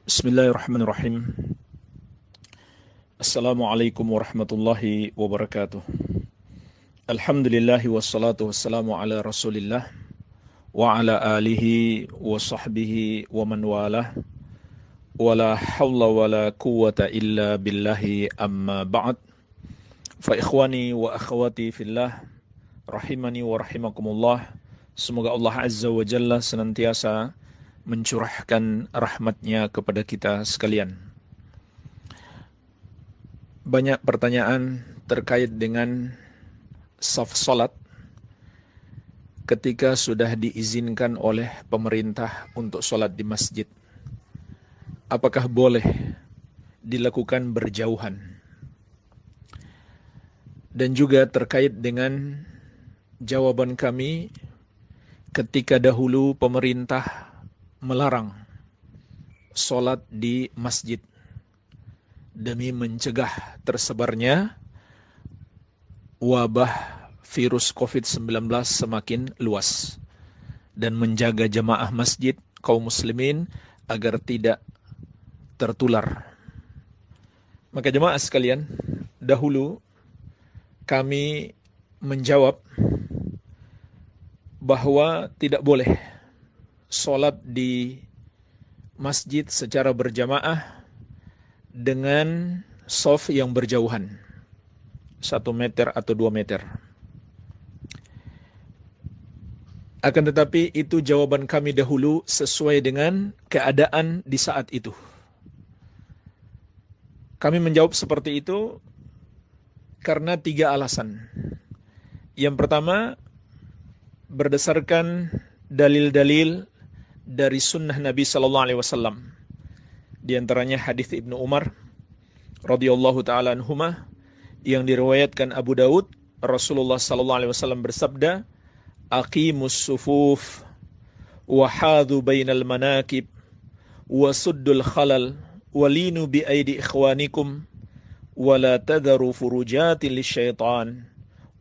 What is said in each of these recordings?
Bismillahirrahmanirrahim. Assalamualaikum warahmatullahi wabarakatuh. Alhamdulillahi wassalatu wassalamu ala rasulillah wa ala alihi wa sahbihi wa man walah. Wa la hawla wa la quwwata illa billahi amma ba'd. Fa ikhwani wa akhwati fillah, rahimani wa rahimakumullah. Semoga Allah Azza wa Jalla senantiasa mencurahkan rahmatnya kepada kita sekalian. Banyak pertanyaan terkait dengan saf salat ketika sudah diizinkan oleh pemerintah untuk salat di masjid. Apakah boleh dilakukan berjauhan? Dan juga terkait dengan jawaban kami ketika dahulu pemerintah melarang salat di masjid demi mencegah tersebarnya wabah virus COVID-19 semakin luas dan menjaga jamaah masjid kaum muslimin agar tidak tertular. Maka jemaah sekalian, dahulu kami menjawab bahwa tidak boleh salat di masjid secara berjamaah dengan shaf yang berjauhan 1 meter atau 2 meter. Akan tetapi itu jawaban kami dahulu sesuai dengan keadaan di saat itu. Kami menjawab seperti itu karena 3 alasan. Yang pertama, berdasarkan dalil-dalil dari sunnah Nabi Sallallahu Alaihi Wasallam. Di antaranya hadis Ibnu Umar radhiyallahu taala anhuma yang diriwayatkan Abu Daud, Rasulullah sallallahu alaihi wasallam bersabda, "Aqimus sufuf wa hadhu bainal manakib wa suddul khalal wa linu bi aidi ikhwanikum wa la tadharu furujatin lisyaitan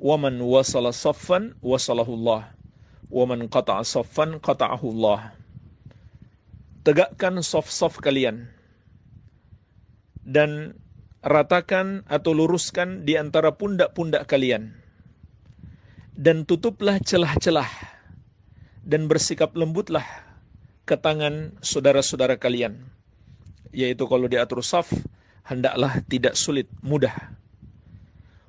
wa man wasala saffan wasalahu Allah wa man qata'a saffan qata'ahu Allah." Tegakkan saf-saf kalian dan ratakan atau luruskan di antara pundak-pundak kalian dan tutuplah celah-celah dan bersikap lembutlah ke tangan saudara-saudara kalian, yaitu kalau diatur saf hendaklah tidak sulit, mudah.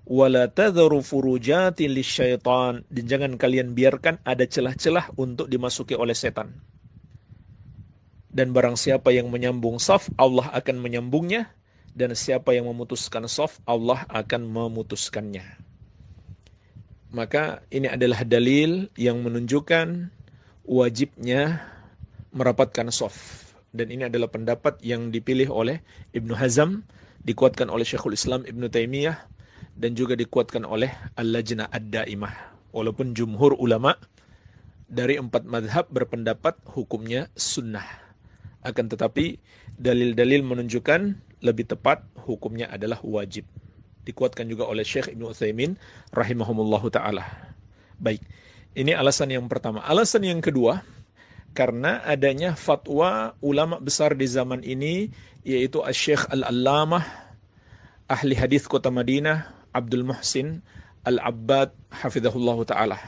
Wala tadharu furujatin lisyaitan, dan jangan kalian biarkan ada celah-celah untuk dimasuki oleh setan. Dan barang siapa yang menyambung saf, Allah akan menyambungnya. Dan siapa yang memutuskan saf, Allah akan memutuskannya. Maka ini adalah dalil yang menunjukkan wajibnya merapatkan saf. Dan ini adalah pendapat yang dipilih oleh Ibnu Hazm, dikuatkan oleh Syekhul Islam Ibnu Taimiyah, dan juga dikuatkan oleh Al-Lajnah Ad-Daimah. Walaupun jumhur ulama dari 4 madhab berpendapat hukumnya sunnah. Akan tetapi dalil-dalil menunjukkan lebih tepat hukumnya adalah wajib. Dikuatkan juga oleh Syekh Ibnu Utsaimin rahimahumullahu ta'ala. Baik, ini alasan yang pertama. Alasan yang kedua, karena adanya fatwa ulama besar di zaman ini, yaitu Syekh Al-Allamah, ahli hadis kota Madinah, Abdul Muhsin Al-Abbad hafizahullahu ta'ala.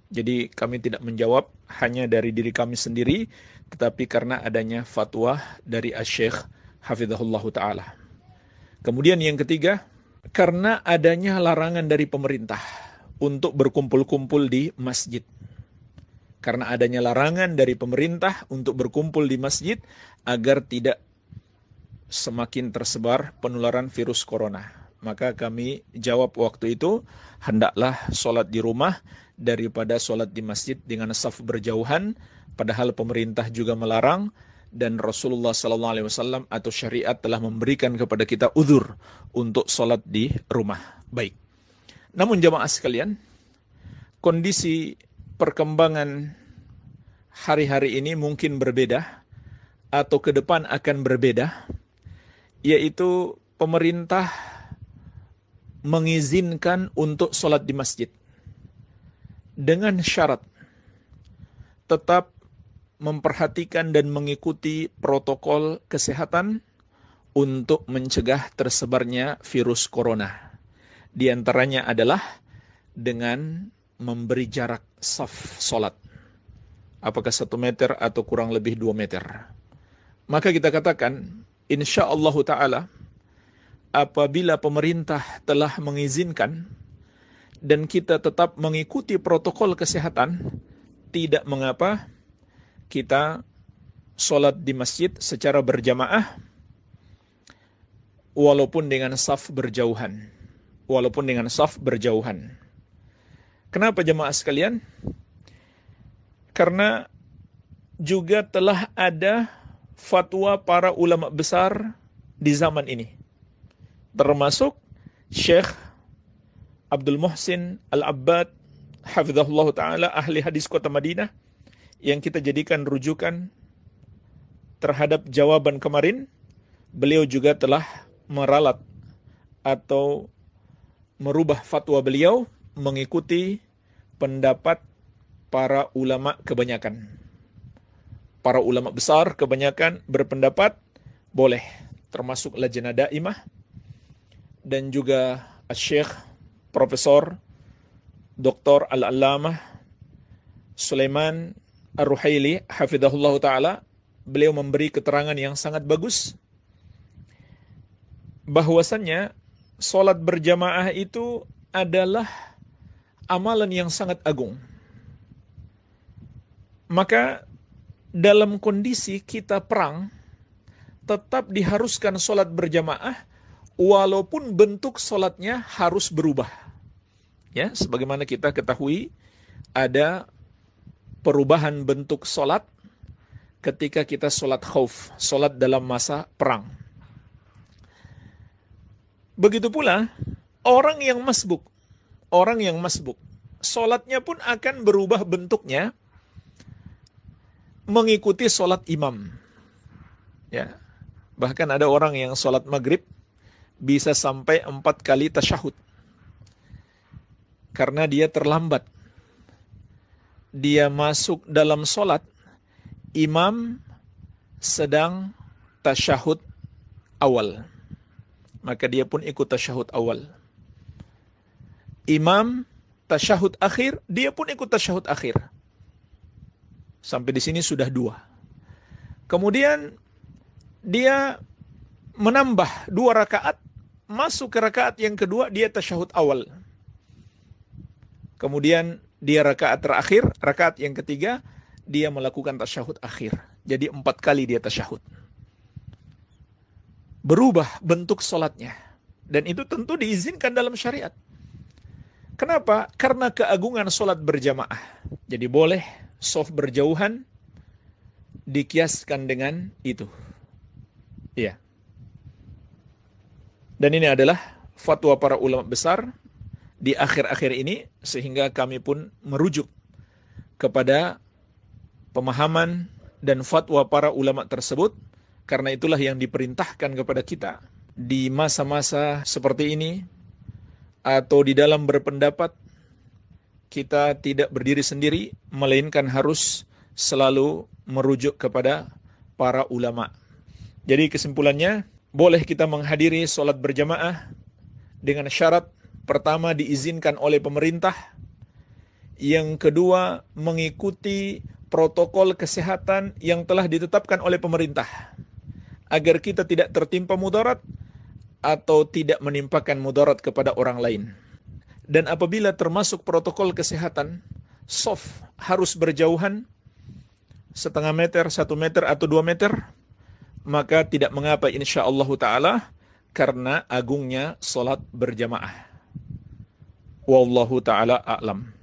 Jadi kami tidak menjawab hanya dari diri kami sendiri, tetapi karena adanya fatwa dari Syekh hafizahullahu ta'ala. Kemudian yang ketiga, karena adanya larangan dari pemerintah untuk berkumpul-kumpul di masjid. Karena adanya larangan dari pemerintah untuk berkumpul di masjid agar tidak semakin tersebar penularan virus corona. Maka kami jawab waktu itu, hendaklah sholat di rumah daripada sholat di masjid dengan saf berjauhan, padahal pemerintah juga melarang dan Rasulullah SAW atau syariat telah memberikan kepada kita uzur untuk sholat di rumah. Baik. Namun jamaah sekalian, kondisi perkembangan hari-hari ini mungkin berbeda atau ke depan akan berbeda, yaitu pemerintah mengizinkan untuk sholat di masjid dengan syarat tetap memperhatikan dan mengikuti protokol kesehatan untuk mencegah tersebarnya virus corona. Di antaranya adalah dengan memberi jarak saf solat. Apakah 1 meter atau kurang lebih 2 meter. Maka kita katakan, insyaallah ta'ala, apabila pemerintah telah mengizinkan dan kita tetap mengikuti protokol kesehatan, tidak mengapa kita sholat di masjid secara berjamaah walaupun dengan saf berjauhan. Kenapa jemaah sekalian? Karena juga telah ada fatwa para ulama besar di zaman ini. Termasuk Syekh Abdul Muhsin Al-Abbad hafizahullah ta'ala, ahli hadis kota Madinah, yang kita jadikan rujukan terhadap jawaban kemarin. Beliau juga telah meralat atau merubah fatwa beliau mengikuti pendapat para ulama kebanyakan. Para ulama besar kebanyakan berpendapat boleh, termasuk Lajnah Daimah dan juga Syekh Profesor Dr. Al-Allamah Sulaiman Ar-Ruhaili hafizahullah ta'ala. Beliau memberi keterangan yang sangat bagus bahwasannya sholat berjamaah itu adalah amalan yang sangat agung. Maka dalam kondisi kita perang, tetap diharuskan sholat berjamaah, walaupun bentuk sholatnya harus berubah. Ya, sebagaimana kita ketahui, ada perubahan bentuk sholat ketika kita sholat khauf, sholat dalam masa perang. Begitu pula orang yang masbuk, sholatnya pun akan berubah bentuknya mengikuti sholat imam. Ya, bahkan ada orang yang sholat maghrib bisa sampai 4 kali tasyahud karena dia terlambat. Dia masuk dalam sholat, imam sedang tasyahud awal, maka dia pun ikut tasyahud awal. Imam tasyahud akhir, dia pun ikut tasyahud akhir. Sampai di sini sudah 2. Kemudian dia menambah 2 rakaat, masuk ke rakaat yang kedua, dia tasyahud awal. Kemudian dia rakaat terakhir, rakaat yang ketiga, dia melakukan tasyahud akhir. Jadi 4 kali dia tasyahud. Berubah bentuk sholatnya. Dan itu tentu diizinkan dalam syariat. Kenapa? Karena keagungan sholat berjamaah. Jadi boleh shaf berjauhan dikiaskan dengan itu. Iya. Dan ini adalah fatwa para ulama besar di akhir-akhir ini, sehingga kami pun merujuk kepada pemahaman dan fatwa para ulama tersebut, karena itulah yang diperintahkan kepada kita di masa-masa seperti ini, atau di dalam berpendapat, kita tidak berdiri sendiri, melainkan harus selalu merujuk kepada para ulama. Jadi kesimpulannya, boleh kita menghadiri sholat berjamaah dengan syarat: pertama, diizinkan oleh pemerintah. Yang kedua, mengikuti protokol kesehatan yang telah ditetapkan oleh pemerintah, agar kita tidak tertimpa mudarat atau tidak menimpakan mudarat kepada orang lain. Dan apabila termasuk protokol kesehatan, shaf harus berjauhan 0,5 meter, 1 meter atau 2 meter, maka tidak mengapa insyaallah ta'ala, karena agungnya sholat berjamaah. Wallahu ta'ala a'lam.